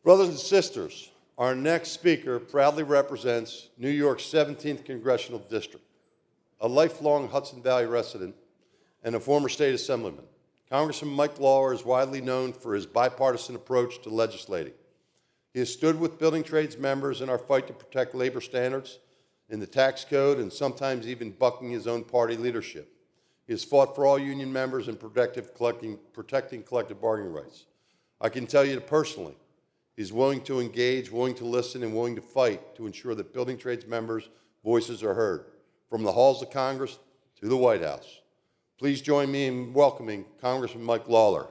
Brothers and sisters, our next speaker proudly represents New York's 17th Congressional District, a lifelong Hudson Valley resident and a former state assemblyman. Congressman Mike Lawler is widely known for his bipartisan approach to legislating. He has stood with building trades members in our fight to protect labor standards in the tax code and sometimes even bucking his own party leadership. He has fought for all union members and protecting collective bargaining rights. I can tell you personally, he's willing to engage, willing to listen, and willing to fight to ensure that building trades members' voices are heard, from the halls of Congress to the White House. Please join me in welcoming Congressman Mike Lawler.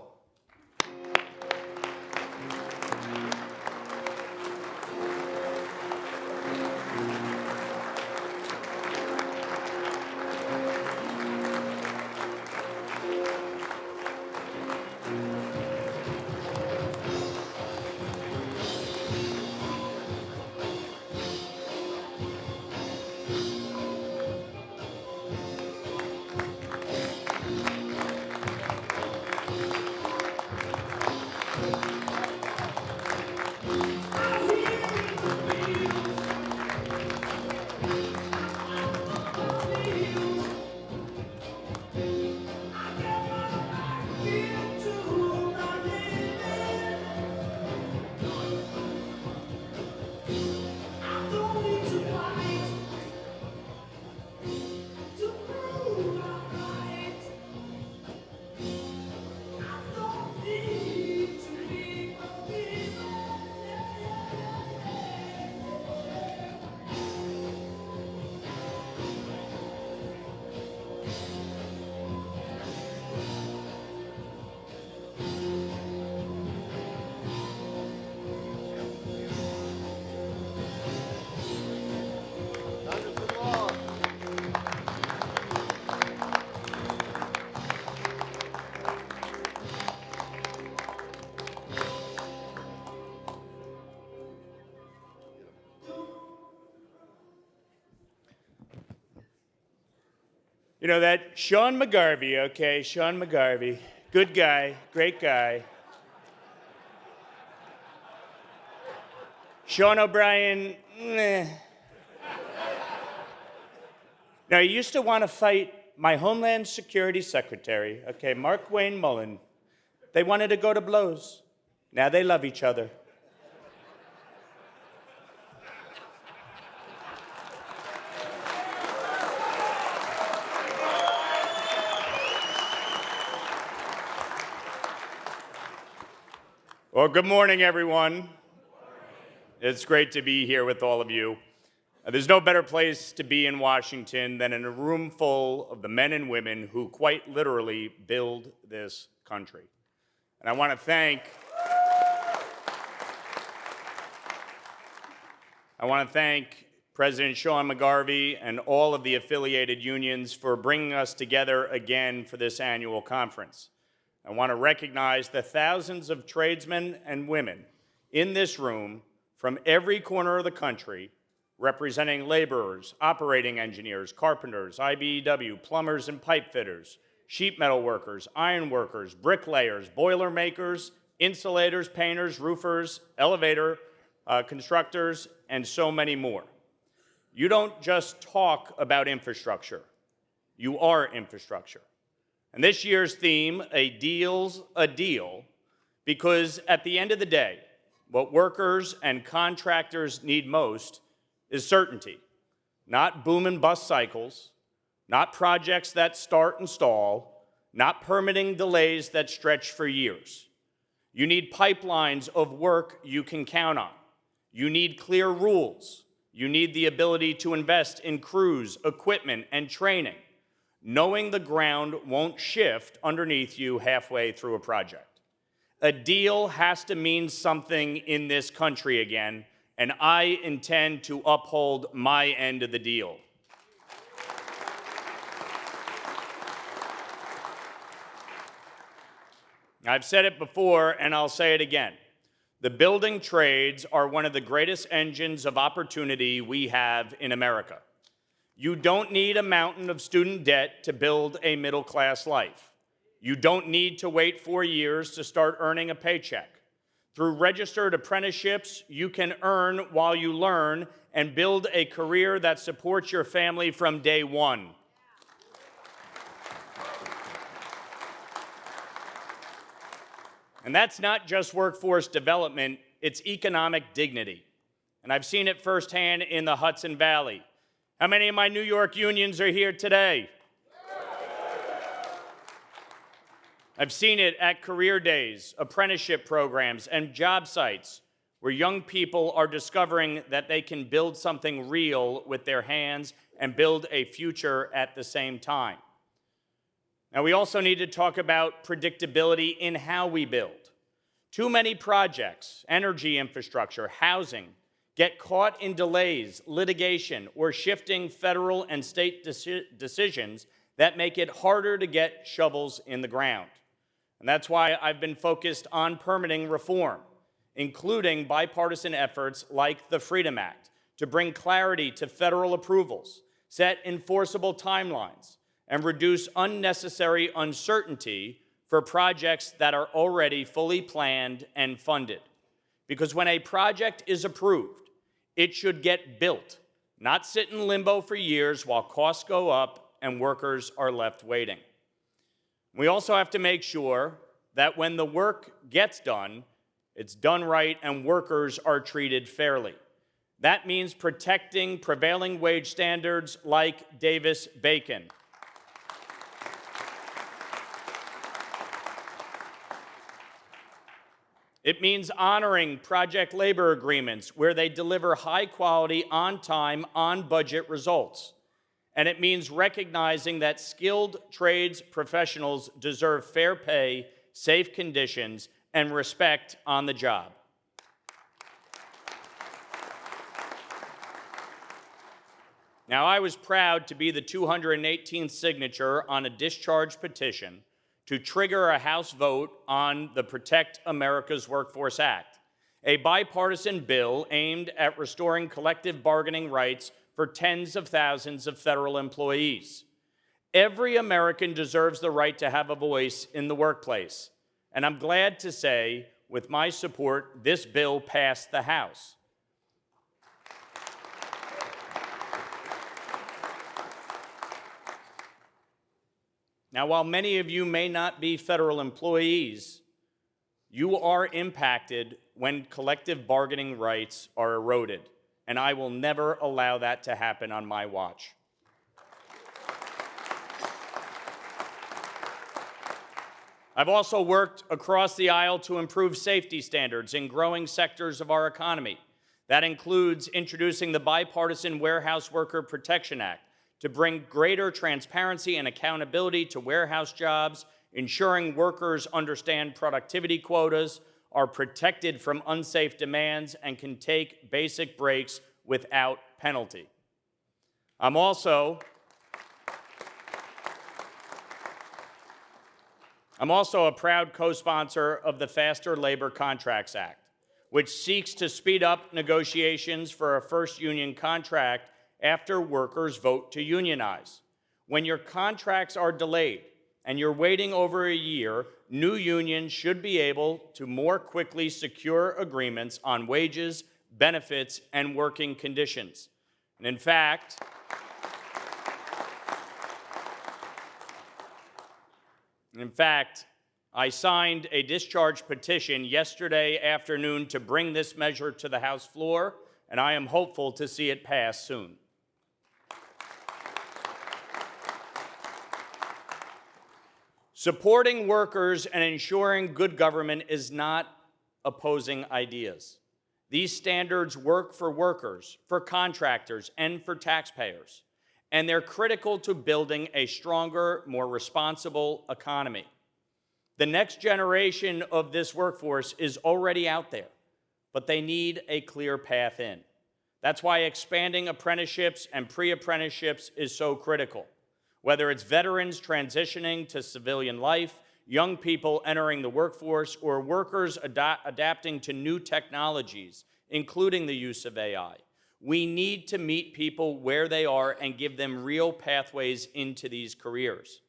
You know that Sean McGarvey, okay, Sean McGarvey, good guy, great guy. Sean O'Brien, meh. Now, I used to want to fight my Homeland Security Secretary, okay, Mark Wayne Mullen. They wanted to go to blows. Now they love each other. Well, good morning, everyone. It's great to be here with all of you. There's no better place to be in Washington than in a room full of the men and women who quite literally build this country. And I want to thank President Sean McGarvey and all of the affiliated unions for bringing us together again for this annual conference. I want to recognize the thousands of tradesmen and women in this room from every corner of the country, representing laborers, operating engineers, carpenters, IBEW, plumbers and pipe fitters, sheet metal workers, iron workers, bricklayers, boiler makers, insulators, painters, roofers, elevator constructors, and so many more. You don't just talk about infrastructure. You are infrastructure. And this year's theme, a deal's a deal, because at the end of the day, what workers and contractors need most is certainty, not boom and bust cycles, not projects that start and stall, not permitting delays that stretch for years. You need pipelines of work you can count on. You need clear rules. You need the ability to invest in crews, equipment, and training, knowing the ground won't shift underneath you halfway through a project. A deal has to mean something in this country again, and I intend to uphold my end of the deal. I've said it before, and I'll say it again. The building trades are one of the greatest engines of opportunity we have in America. You don't need a mountain of student debt to build a middle-class life. You don't need to wait 4 years to start earning a paycheck. Through registered apprenticeships, you can earn while you learn and build a career that supports your family from day one. And that's not just workforce development, it's economic dignity. And I've seen it firsthand in the Hudson Valley. How many of my New York unions are here today? I've seen it at career days, apprenticeship programs, and job sites where young people are discovering that they can build something real with their hands and build a future at the same time. Now, we also need to talk about predictability in how we build. Too many projects, energy infrastructure, housing, get caught in delays, litigation, or shifting federal and state decisions that make it harder to get shovels in the ground. And that's why I've been focused on permitting reform, including bipartisan efforts like the Freedom Act, to bring clarity to federal approvals, set enforceable timelines, and reduce unnecessary uncertainty for projects that are already fully planned and funded. Because when a project is approved, it should get built, not sit in limbo for years while costs go up and workers are left waiting. We also have to make sure that when the work gets done, it's done right and workers are treated fairly. That means protecting prevailing wage standards like Davis-Bacon. It means honoring project labor agreements where they deliver high-quality, on-time, on-budget results. And it means recognizing that skilled trades professionals deserve fair pay, safe conditions, and respect on the job. Now, I was proud to be the 218th signature on a discharge petition to trigger a House vote on the Protect America's Workforce Act, a bipartisan bill aimed at restoring collective bargaining rights for tens of thousands of federal employees. Every American deserves the right to have a voice in the workplace, and I'm glad to say, with my support, this bill passed the House. Now, while many of you may not be federal employees, you are impacted when collective bargaining rights are eroded, and I will never allow that to happen on my watch. I've also worked across the aisle to improve safety standards in growing sectors of our economy. That includes introducing the Bipartisan Warehouse Worker Protection Act to bring greater transparency and accountability to warehouse jobs, ensuring workers understand productivity quotas, are protected from unsafe demands, and can take basic breaks without penalty. I'm also a proud co-sponsor of the Faster Labor Contracts Act, which seeks to speed up negotiations for a first union contract after workers vote to unionize. When your contracts are delayed and you're waiting over a year, new unions should be able to more quickly secure agreements on wages, benefits, and working conditions. And in fact, I signed a discharge petition yesterday afternoon to bring this measure to the House floor, and I am hopeful to see it pass soon. Supporting workers and ensuring good government is not opposing ideas. These standards work for workers, for contractors, and for taxpayers, and they're critical to building a stronger, more responsible economy. The next generation of this workforce is already out there, but they need a clear path in. That's why expanding apprenticeships and pre-apprenticeships is so critical. Whether it's veterans transitioning to civilian life, young people entering the workforce, or workers adapting to new technologies, including the use of AI, we need to meet people where they are and give them real pathways into these careers.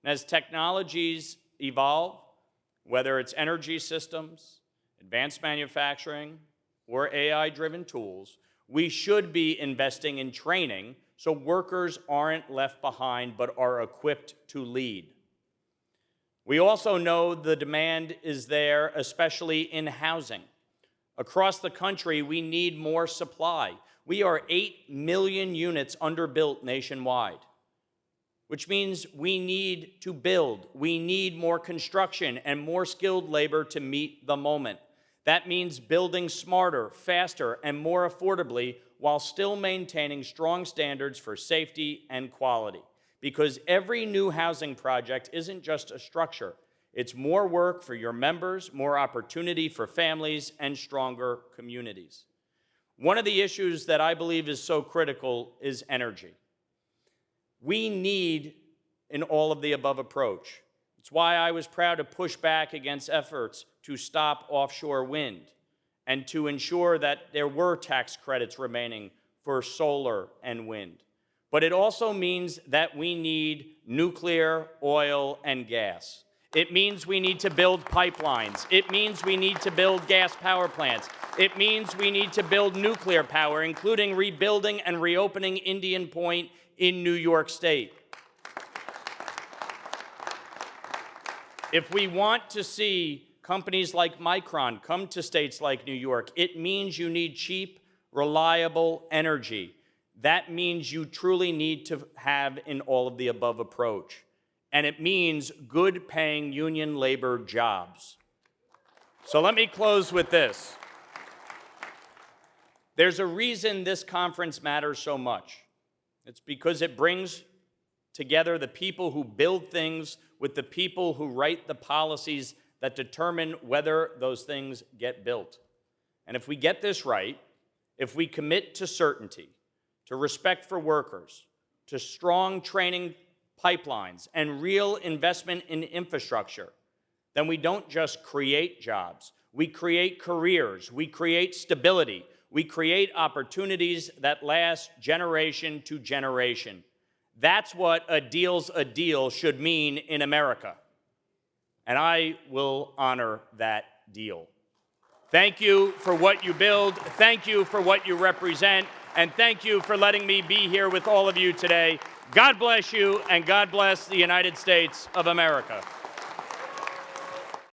And as technologies evolve, whether it's energy systems, advanced manufacturing, or AI-driven tools, we should be investing in training so workers aren't left behind but are equipped to lead. We also know the demand is there, especially in housing. Across the country, we need more supply. We are 8 million units underbuilt nationwide, which means we need to build. We need more construction and more skilled labor to meet the moment. That means building smarter, faster, and more affordably while still maintaining strong standards for safety and quality. Because every new housing project isn't just a structure. It's more work for your members, more opportunity for families, and stronger communities. One of the issues that I believe is so critical is energy. We need an all-of-the-above approach. It's why I was proud to push back against efforts to stop offshore wind and to ensure that there were tax credits remaining for solar and wind. But it also means that we need nuclear, oil, and gas. It means we need to build pipelines. It means we need to build gas power plants. It means we need to build nuclear power, including rebuilding and reopening Indian Point in New York State. If we want to see companies like Micron come to states like New York, it means you need cheap, reliable energy. That means you truly need to have an all-of-the-above approach. And it means good-paying union labor jobs. So let me close with this. There's a reason this conference matters so much. It's because it brings together the people who build things with the people who write the policies that determine whether those things get built. And if we get this right, if we commit to certainty, to respect for workers, to strong training pipelines, and real investment in infrastructure, then we don't just create jobs. We create careers. We create stability. We create opportunities that last generation to generation. That's what a deal's a deal should mean in America. And I will honor that deal. Thank you for what you build. Thank you for what you represent. And thank you for letting me be here with all of you today. God bless you, and God bless the United States of America.